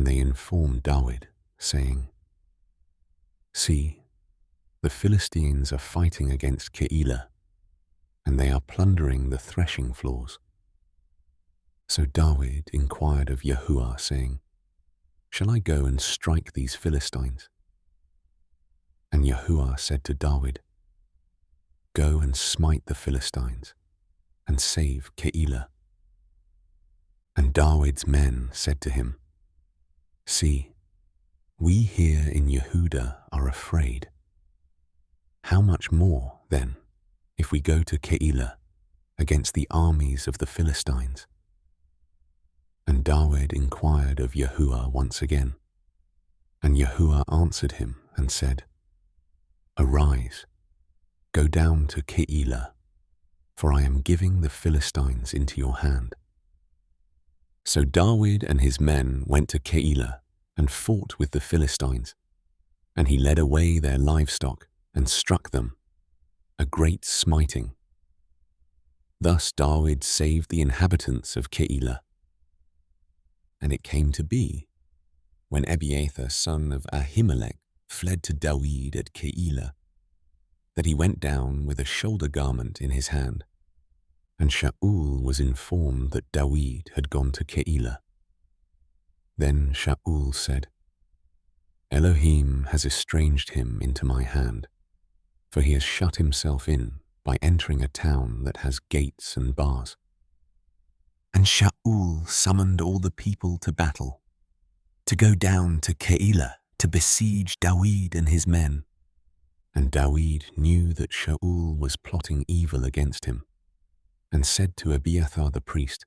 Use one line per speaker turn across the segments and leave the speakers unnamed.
And they informed Dawid, saying, "See, the Philistines are fighting against Keilah, and they are plundering the threshing floors." So Dawid inquired of Yahuwah, saying, "Shall I go and strike these Philistines?" And Yahuwah said to Dawid, "Go and smite the Philistines, and save Keilah." And Dawid's men said to him, "See, we here in Yehuda are afraid. How much more, then, if we go to Keilah against the armies of the Philistines?" And Dawid inquired of Yahuwah once again. And Yahuwah answered him and said, "Arise, go down to Keilah, for I am giving the Philistines into your hand." So Dawid and his men went to Keilah and fought with the Philistines, and he led away their livestock and struck them, a great smiting. Thus Dawid saved the inhabitants of Keilah. And it came to be, when Ebiathar son of Ahimelech fled to Dawid at Keilah, that he went down with a shoulder garment in his hand, and Shaul was informed that Dawid had gone to Keilah. Then Shaul said, "Elohim has estranged him into my hand, for he has shut himself in by entering a town that has gates and bars." And Shaul summoned all the people to battle, to go down to Keilah to besiege Dawid and his men. And Dawid knew that Shaul was plotting evil against him, and said to Abiathar the priest,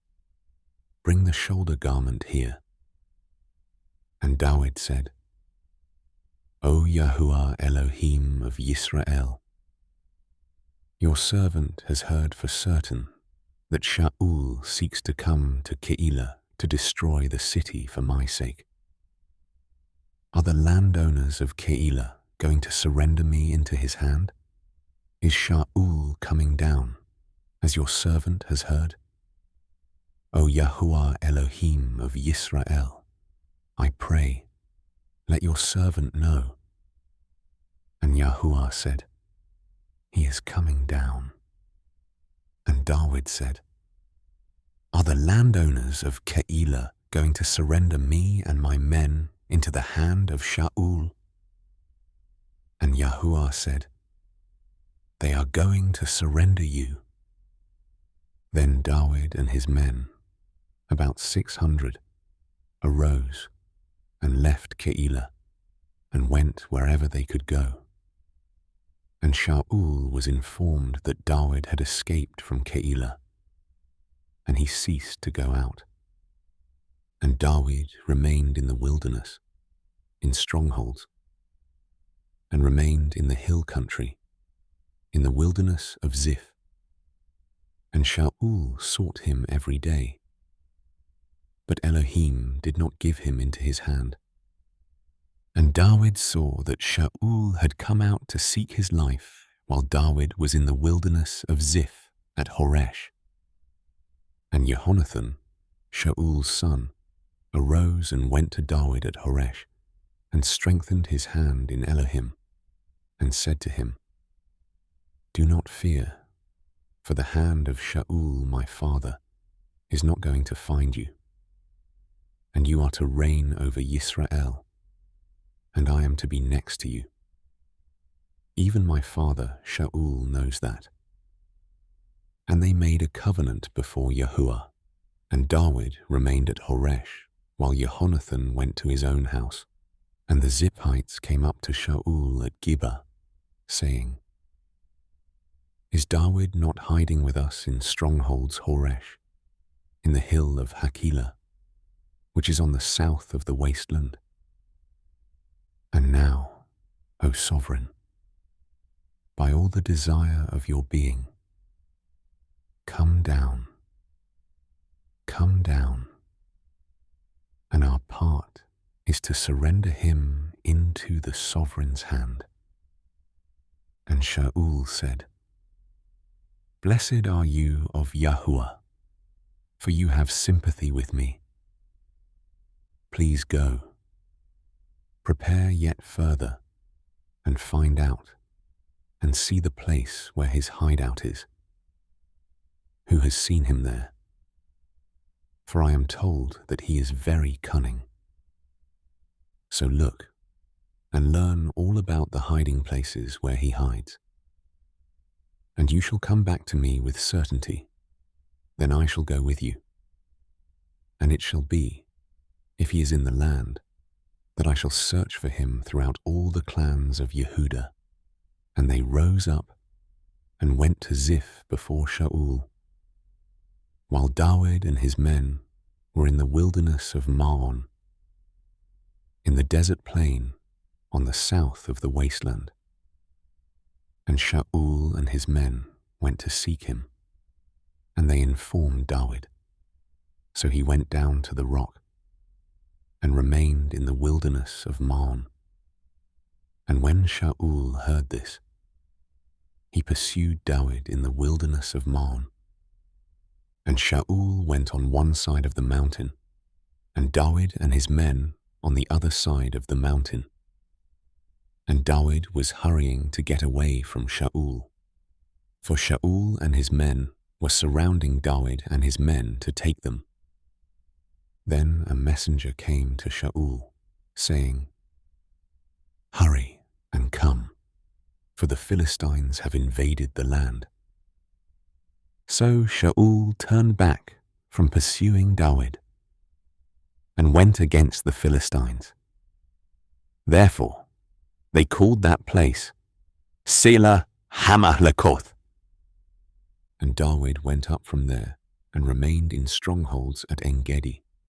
"Bring the shoulder garment here." And Dawid said, "O Yahuwah Elohim of Yisrael, your servant has heard for certain that Shaul seeks to come to Keilah to destroy the city for my sake. Are the landowners of Keilah going to surrender me into his hand? Is Shaul coming down, as your servant has heard? O Yahuwah Elohim of Yisrael, I pray, let your servant know." And Yahuwah said, "He is coming down." And Dawid said, "Are the landowners of Keilah going to surrender me and my men into the hand of Shaul?" And Yahuwah said, "They are going to surrender you." Then Dawid and his men, about 600, arose and left Keilah and went wherever they could go. And Shaul was informed that Dawid had escaped from Keilah, and he ceased to go out. And Dawid remained in the wilderness, in strongholds, and remained in the hill country, in the wilderness of Ziph. And Shaul sought him every day, but Elohim did not give him into his hand. And Dawid saw that Shaul had come out to seek his life while Dawid was in the wilderness of Ziph at Horesh. And Jehonathan, Shaul's son, arose and went to Dawid at Horesh, and strengthened his hand in Elohim, and said to him, "Do not fear, for the hand of Shaul my father is not going to find you, and you are to reign over Yisrael, and I am to be next to you. Even my father Shaul knows that." And they made a covenant before Yahuwah, and Dawid remained at Horesh, while Jehonathan went to his own house. And the Ziphites came up to Shaul at Gibeah, saying, "Is Dawid not hiding with us in strongholds Horesh, in the hill of Hakilah, which is on the south of the wasteland? And now, O sovereign, by all the desire of your being, come down, and our part is to surrender him into the sovereign's hand." And Shaul said, "Blessed are you of Yahuwah, for you have sympathy with me. Please go, Prepare yet further, and find out, and see the place where his hideout is. Who has seen him there? For I am told that he is very cunning. So look, and learn all about the hiding places where he hides. And you shall come back to me with certainty. Then I shall go with you. And it shall be, if he is in the land, that I shall search for him throughout all the clans of Yehuda. And they rose up and went to Ziph before Shaul, while Dawid and his men were in the wilderness of Maon, in the desert plain on the south of the wasteland. And Shaul and his men went to seek him, and they informed Dawid. So he went down to the rock and remained in the wilderness of Maon. And when Shaul heard this, he pursued Dawid in the wilderness of Maon. And Shaul went on one side of the mountain, and Dawid and his men on the other side of the mountain. And Dawid was hurrying to get away from Shaul, for Shaul and his men were surrounding Dawid and his men to take them. Then a messenger came to Shaul, saying, "Hurry and come, for the Philistines have invaded the land." So Shaul turned back from pursuing Dawid and went against the Philistines. Therefore, they called that place Selah Hamahlakoth. And Dawid went up from there and remained in strongholds at En-gedi.